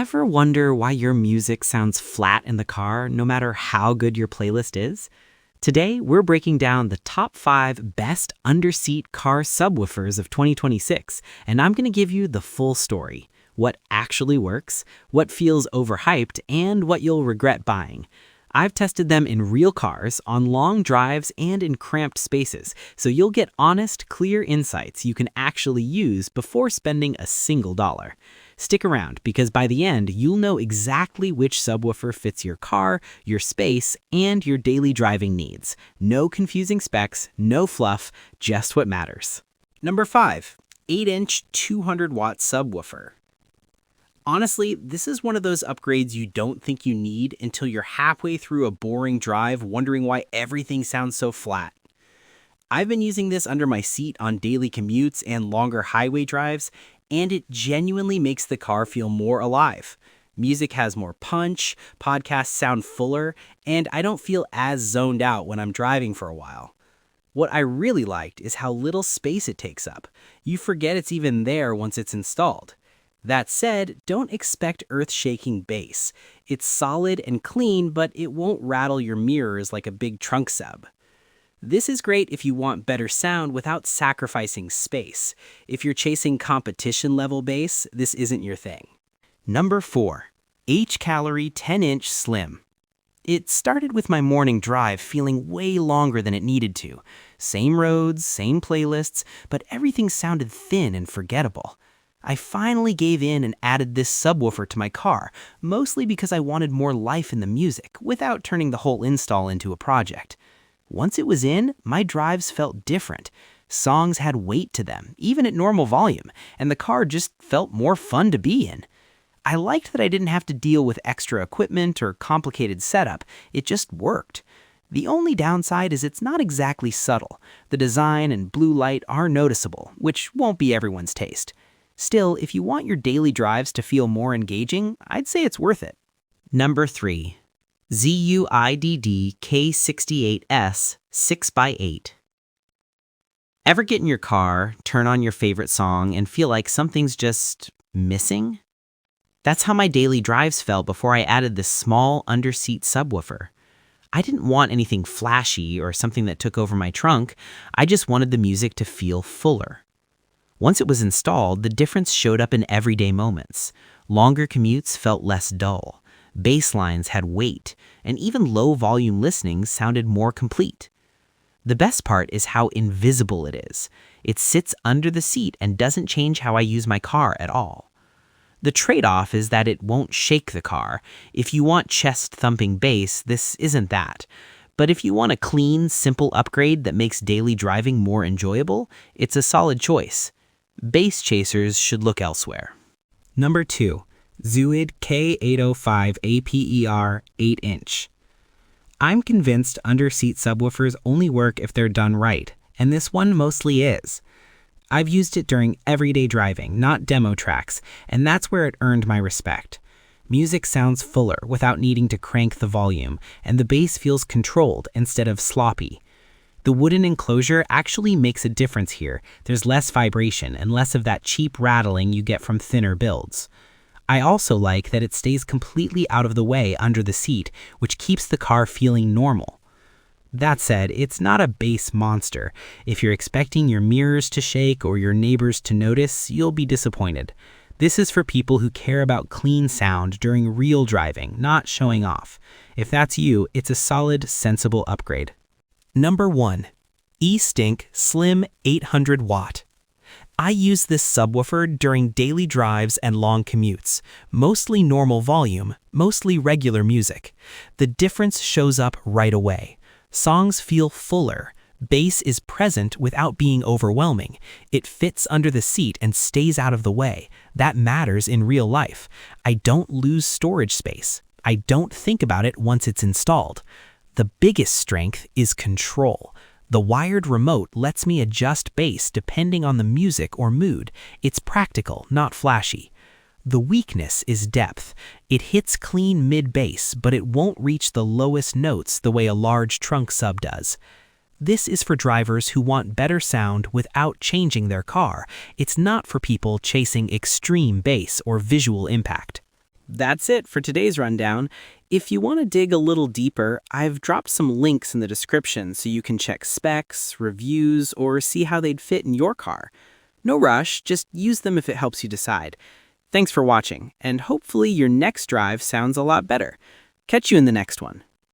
Ever wonder why your music sounds flat in the car, no matter how good your playlist is? Today, we're breaking down the top 5 best underseat car subwoofers of 2026, and I'm going to give you the full story. What actually works, what feels overhyped, and what you'll regret buying. I've tested them in real cars, on long drives, and in cramped spaces, so you'll get honest, clear insights you can actually use before spending a single dollar. Stick around, because by the end, you'll know exactly which subwoofer fits your car, your space, and your daily driving needs. No confusing specs, no fluff, just what matters. Number 5, 8-inch 200-watt subwoofer. Honestly, this is one of those upgrades you don't think you need until you're halfway through a boring drive wondering why everything sounds so flat. I've been using this under my seat on daily commutes and longer highway drives, and it genuinely makes the car feel more alive. Music has more punch, podcasts sound fuller, and I don't feel as zoned out when I'm driving for a while. What I really liked is how little space it takes up. You forget it's even there once it's installed. That said, don't expect earth-shaking bass. It's solid and clean, but it won't rattle your mirrors like a big trunk sub. This is great if you want better sound without sacrificing space. If you're chasing competition-level bass, this isn't your thing. Number 4, Hcalory 10-inch Slim. It started with my morning drive feeling way longer than it needed to. Same roads, same playlists, but everything sounded thin and forgettable. I finally gave in and added this subwoofer to my car, mostly because I wanted more life in the music without turning the whole install into a project. Once it was in, my drives felt different. Songs had weight to them, even at normal volume, and the car just felt more fun to be in. I liked that I didn't have to deal with extra equipment or complicated setup. It just worked. The only downside is it's not exactly subtle. The design and blue light are noticeable, which won't be everyone's taste. Still, if you want your daily drives to feel more engaging, I'd say it's worth it. Number 3. ZUIDD K68S 6x8. Ever get in your car, turn on your favorite song, and feel like something's just missing? That's how my daily drives felt before I added this small underseat subwoofer. I didn't want anything flashy or something that took over my trunk. I just wanted the music to feel fuller. Once it was installed, the difference showed up in everyday moments. Longer commutes felt less dull. Bass lines had weight, and even low-volume listening sounded more complete. The best part is how invisible it is. It sits under the seat and doesn't change how I use my car at all. The trade-off is that it won't shake the car. If you want chest-thumping bass, this isn't that. But if you want a clean, simple upgrade that makes daily driving more enjoyable, it's a solid choice. Bass chasers should look elsewhere. Number 2. ZUIDID K805 APER 8-inch. I'm convinced underseat subwoofers only work if they're done right, and this one mostly is. I've used it during everyday driving, not demo tracks, and that's where it earned my respect. Music sounds fuller without needing to crank the volume, and the bass feels controlled instead of sloppy. The wooden enclosure actually makes a difference here. There's less vibration and less of that cheap rattling you get from thinner builds. I also like that it stays completely out of the way under the seat, which keeps the car feeling normal. That said, it's not a bass monster. If you're expecting your mirrors to shake or your neighbors to notice, you'll be disappointed. This is for people who care about clean sound during real driving, not showing off. If that's you, it's a solid, sensible upgrade. Number 1. ESTINK Slim 800 Watt. I use this subwoofer during daily drives and long commutes, mostly normal volume, mostly regular music. The difference shows up right away. Songs feel fuller. Bass is present without being overwhelming. It fits under the seat and stays out of the way. That matters in real life. I don't lose storage space. I don't think about it once it's installed. The biggest strength is control. The wired remote lets me adjust bass depending on the music or mood. It's practical, not flashy. The weakness is depth. It hits clean mid-bass, but it won't reach the lowest notes the way a large trunk sub does. This is for drivers who want better sound without changing their car. It's not for people chasing extreme bass or visual impact. that's it for today's rundown. If you want to dig a little deeper, I've dropped some links in the description so you can check specs, reviews, or see how they'd fit in your car. No rush, just use them if it helps you decide. Thanks for watching, and hopefully your next drive sounds a lot better. Catch you in the next one.